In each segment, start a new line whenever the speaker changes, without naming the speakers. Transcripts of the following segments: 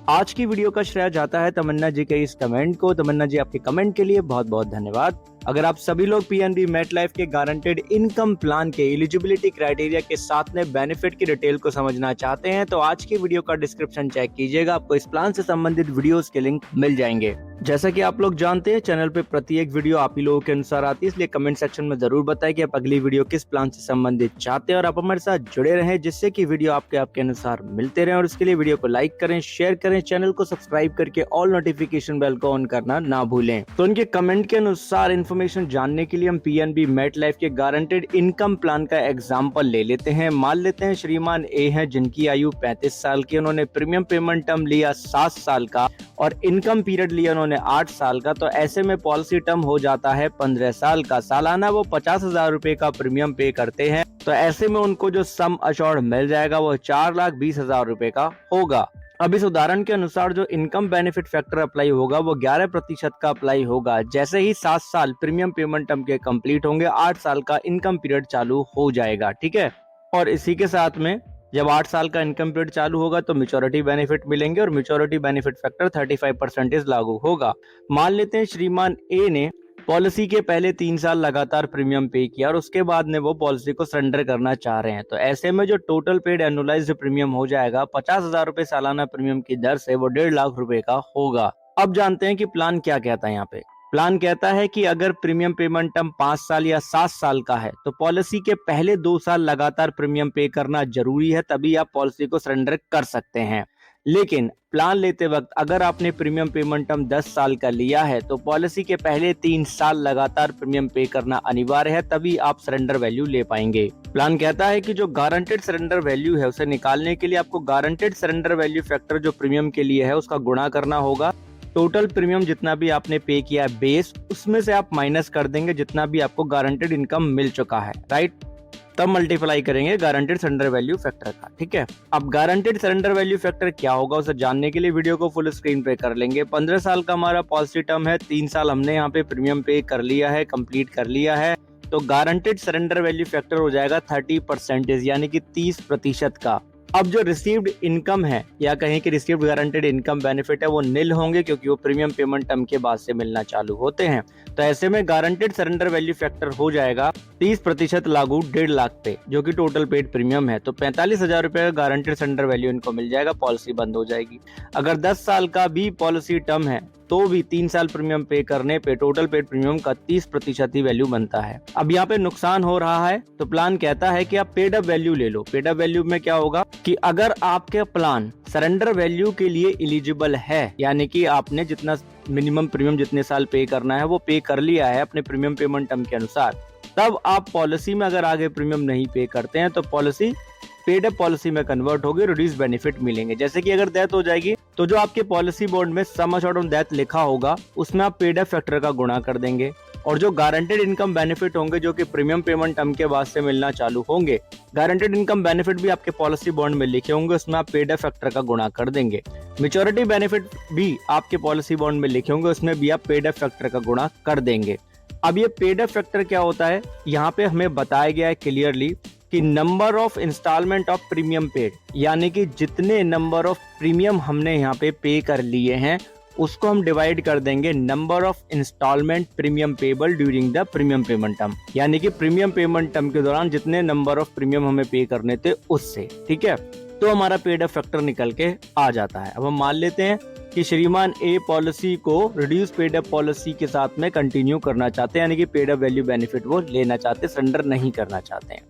आज की वीडियो का श्रेय जाता है तमन्ना जी के इस कमेंट को। तमन्ना जी, आपके कमेंट के लिए बहुत बहुत धन्यवाद। अगर आप सभी लोग पीएनबी मेटलाइफ के गारंटेड इनकम प्लान के एलिजिबिलिटी क्राइटेरिया के साथ में बेनिफिट की डिटेल को समझना चाहते हैं तो आज की वीडियो का डिस्क्रिप्शन चेक कीजिएगा, आपको इस प्लान से संबंधित वीडियोस के लिंक मिल जाएंगे। जैसा कि आप लोग जानते हैं, चैनल पे प्रत्येक वीडियो आप ही लोगों के अनुसार आती है, इसलिए कमेंट सेक्शन में जरूर बताएं कि आप अगली वीडियो किस प्लान से संबंधित चाहते हैं और आप हमारे साथ जुड़े रहें जिससे कि वीडियो आपके अनुसार मिलते रहे। और इसके लिए वीडियो को लाइक करें, शेयर करें, चैनल को सब्सक्राइब करके ऑल नोटिफिकेशन बेल को ऑन करना ना भूलें। तो उनके कमेंट के अनुसार इन्फॉर्मेशन जानने के लिए हम पीएनबी मेटलाइफ के गारंटेड इनकम प्लान का एग्जाम्पल ले लेते हैं। मान लेते हैं श्रीमान ए हैं जिनकी आयु 35 साल की, उन्होंने प्रीमियम पेमेंट टर्म लिया 7 साल का और इनकम पीरियड लिया उन्होंने 8 साल का। तो ऐसे में पॉलिसी टर्म हो जाता है 15 साल का। सालाना वो 50,000 रुपए का प्रीमियम पे करते हैं। तो ऐसे में उनको जो सम अश्योर्ड मिल जाएगा वो 4,20,000 रुपए का होगा। अब इस उदाहरण के अनुसार जो इनकम बेनिफिट फैक्टर अप्लाई होगा वो 11% का अप्लाई होगा। जैसे ही 7 साल प्रीमियम पेमेंट टर्म के कंप्लीट होंगे, 8 साल का इनकम पीरियड चालू हो जाएगा। ठीक है, और इसी के साथ में जब 8 साल का इनकम पीरियड चालू होगा तो मैच्योरिटी बेनिफिट मिलेंगे और मैच्योरिटी बेनिफिट फैक्टर 35% लागू होगा। मान लेते हैं श्रीमान ए ने पॉलिसी के पहले 3 साल लगातार प्रीमियम पे किया और उसके बाद ने वो पॉलिसी को सरेंडर करना चाह रहे हैं। तो ऐसे में जो टोटल पेड एनुअलाइज्ड प्रीमियम हो जाएगा 50,000 रुपए सालाना प्रीमियम की दर से वो 1.5 लाख रुपए का होगा। अब जानते हैं कि प्लान क्या कहता है। यहाँ पे प्लान कहता है कि अगर प्रीमियम पेमेंट टर्म 5 साल या 7 साल का है तो पॉलिसी के पहले 2 साल लगातार प्रीमियम पे करना जरूरी है, तभी आप पॉलिसी को सरेंडर कर सकते हैं। लेकिन प्लान लेते वक्त अगर आपने प्रीमियम पेमेंट टर्म 10 साल का लिया है तो पॉलिसी के पहले 3 साल लगातार प्रीमियम पे करना अनिवार्य है, तभी आप सरेंडर वैल्यू ले पाएंगे। प्लान कहता है कि जो गारंटेड सरेंडर वैल्यू है उसे निकालने के लिए आपको गारंटेड सरेंडर वैल्यू फैक्टर जो प्रीमियम के लिए है उसका गुणा करना होगा। टोटल प्रीमियम जितना भी आपने पे किया है बेस, उसमें से आप माइनस कर देंगे जितना भी आपको गारंटेड इनकम मिल चुका है, राइट। तब मल्टीप्लाई करेंगे गारंटेड सरेंडर वैल्यू फैक्टर का। ठीक है, अब गारंटेड सरेंडर वैल्यू फैक्टर क्या होगा उसे जानने के लिए वीडियो को फुल स्क्रीन पे कर लेंगे। 15 साल का हमारा पॉलिसी टर्म है, 3 साल हमने यहाँ पे प्रीमियम पे कर लिया है, कंप्लीट कर लिया है। तो गारंटेड सरेंडर वैल्यू फैक्टर हो जाएगा 30%, यानी कि 30% का। अब जो रिसीव्ड इनकम है या कहें कि रिसीव्ड गारंटेड इनकम बेनिफिट है वो निल होंगे क्योंकि वो प्रीमियम पेमेंट टर्म के बाद से मिलना चालू होते हैं। तो ऐसे में गारंटेड सरेंडर वैल्यू फैक्टर हो जाएगा 30% लागू 1.5 लाख पे, जो कि टोटल पेड प्रीमियम है। तो 45,000 रुपए का गारंटेड सरेंडर वैल्यू इनको मिल जाएगा, पॉलिसी बंद हो जाएगी। अगर 10 साल का भी पॉलिसी टर्म है तो भी 3 साल प्रीमियम पे करने पे टोटल पेड प्रीमियम का 30% ही वैल्यू बनता है। अब यहाँ पे नुकसान हो रहा है तो प्लान कहता है कि आप पेड अप वैल्यू ले लो। पेड अप वैल्यू में क्या होगा कि अगर आपके प्लान सरेंडर वैल्यू के लिए एलिजिबल है, यानी कि आपने जितना मिनिमम प्रीमियम जितने साल पे करना है वो पे कर लिया है अपने प्रीमियम पेमेंट टर्म के अनुसार, तब आप पॉलिसी में अगर आगे प्रीमियम नहीं पे करते हैं तो पॉलिसी पेड अप पॉलिसी में कन्वर्ट होगी, रिड्यूस बेनिफिट मिलेंगे। जैसे कि अगर डेथ हो जाएगी तो जो आपके पॉलिसी बॉन्ड में सम अश्योर्ड ऑन डेथ लिखा होगा उसमें आप पेड अप फैक्टर का गुणा कर देंगे और जो गारंटेड इनकम बेनिफिट होंगे जो कि प्रीमियम पेमेंट टर्म के बाद से मिलना चालू होंगे, गारंटेड इनकम बेनिफिट भी आपके पॉलिसी बॉन्ड में लिखे होंगे, उसमें आप पेड अप फैक्टर का गुणा कर देंगे। मैच्योरिटी बेनिफिट भी आपके पॉलिसी बॉन्ड में लिखे होंगे, उसमें भी आप पेड अप फैक्टर का गुणा कर देंगे। अब ये पेड अप फैक्टर क्या होता है, यहाँ पे हमें बताया गया है क्लियरली कि number of instalment of premium paid, यानी कि जितने नंबर ऑफ प्रीमियम हमने यहाँ पे कर लिए हैं उसको हम डिवाइड कर देंगे number of instalment premium payable during the premium payment term, यानी कि प्रीमियम पेमेंट टर्म के दौरान जितने नंबर ऑफ प्रीमियम हमें पे करने थे उससे। ठीक है, तो हमारा पेड अप फैक्टर निकल के आ जाता है। अब हम मान लेते हैं कि श्रीमान ए पॉलिसी को रिड्यूस पेड अप पॉलिसी के साथ में कंटिन्यू करना चाहते हैं, यानी कि पेड अप वैल्यू बेनिफिट वो लेना चाहते, सरेंडर नहीं करना चाहते हैं।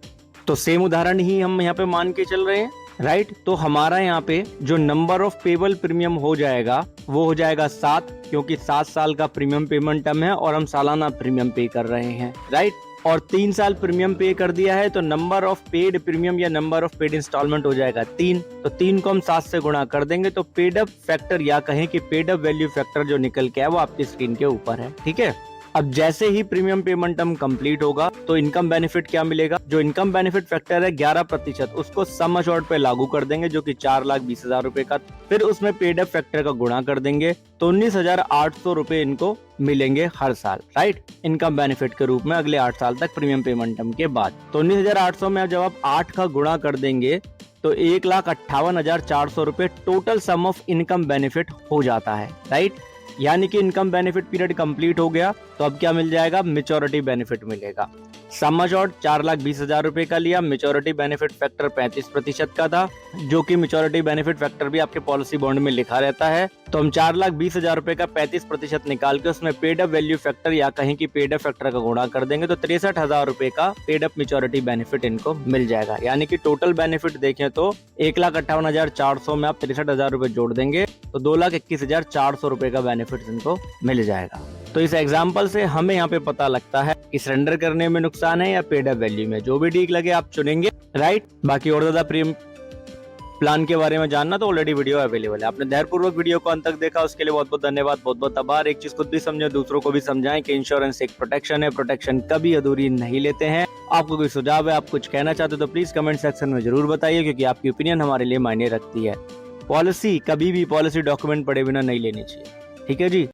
तो सेम उदाहरण ही हम यहाँ पे मान के चल रहे हैं, राइट। तो हमारा यहाँ पे जो नंबर ऑफ पेबल प्रीमियम हो जाएगा वो हो जाएगा 7, क्योंकि 7 साल का प्रीमियम पेमेंट टर्म है और हम सालाना प्रीमियम पे कर रहे हैं, राइट। और 3 साल प्रीमियम पे कर दिया है तो नंबर ऑफ पेड प्रीमियम या नंबर ऑफ पेड इंस्टॉलमेंट हो जाएगा 3। तो 3 को हम 7 से गुणा कर देंगे तो पेड अप फैक्टर या कहें कि पेड अप वैल्यू फैक्टर जो निकल के है वो आपकी स्क्रीन के ऊपर है। ठीक है, अब जैसे ही प्रीमियम पेमेंट टर्म कंप्लीट होगा तो इनकम बेनिफिट क्या मिलेगा, जो इनकम बेनिफिट फैक्टर है 11%, उसको सम अश्योर्ड पे लागू कर देंगे जो कि 4,20,000 रुपए का। फिर उसमें पेड अप फैक्टर का गुणा कर देंगे तो 19,800 रुपए इनको मिलेंगे हर साल, राइट, इनकम बेनिफिट के रूप में अगले 8 साल तक प्रीमियम पेमेंट टर्म के बाद। तो 19,800 में जब आप 8 का गुणा कर देंगे तो 1,58,400 रुपए total sum of income benefit हो जाता है, राइट। यानी कि इनकम बेनिफिट पीरियड कंप्लीट हो गया, तो अब क्या मिल जाएगा, मेच्योरिटी बेनिफिट मिलेगा। सम अश्योर्ड 4,20,000 रुपए का लिया, मेच्योरिटी बेनिफिट फैक्टर 35% का था, जो कि मेच्योरिटी बेनिफिट फैक्टर भी आपके पॉलिसी बॉन्ड में लिखा रहता है। तो हम 4,20,000 रुपए का 35% निकाल के उसमें पेड अप वैल्यू फैक्टर या कहीं की पेड अप फैक्टर का गुणा कर देंगे, तो 63,000 रुपए का पेड अप मेच्योरिटी बेनिफिट इनको मिल जाएगा। यानी कि टोटल बेनिफिट देखें तो 1,58,400 में आप 63,000 रुपए जोड़ देंगे, तो 2,21,400 रुपए का बेनिफिट इनको मिल जाएगा। तो इस एग्जाम्पल से हमें यहाँ पे पता लगता है कि सरेंडर करने में नुकसान है या पेड अप वैल्यू में, जो भी ठीक लगे आप चुनेंगे, राइट। बाकी और ज्यादा प्रीमियम प्लान के बारे में जानना तो ऑलरेडी वीडियो अवेलेबल है। आपने धैर्यपूर्वक वीडियो को अंत तक देखा, उसके लिए बहुत बहुत धन्यवाद, बहुत बहुत आभार। एक चीज खुद भी समझे, दूसरों को भी समझाएं कि इंश्योरेंस एक प्रोटेक्शन है, प्रोटेक्शन कभी अधूरी नहीं लेते हैं। आपको कोई सुझाव है, आप कुछ कहना चाहते हो तो प्लीज कमेंट सेक्शन में जरूर बताइए, क्योंकि आपकी ओपिनियन हमारे लिए मायने रखती है। पॉलिसी कभी भी पॉलिसी डॉक्यूमेंट पढ़े बिना नहीं लेनी चाहिए, ठीक है जी।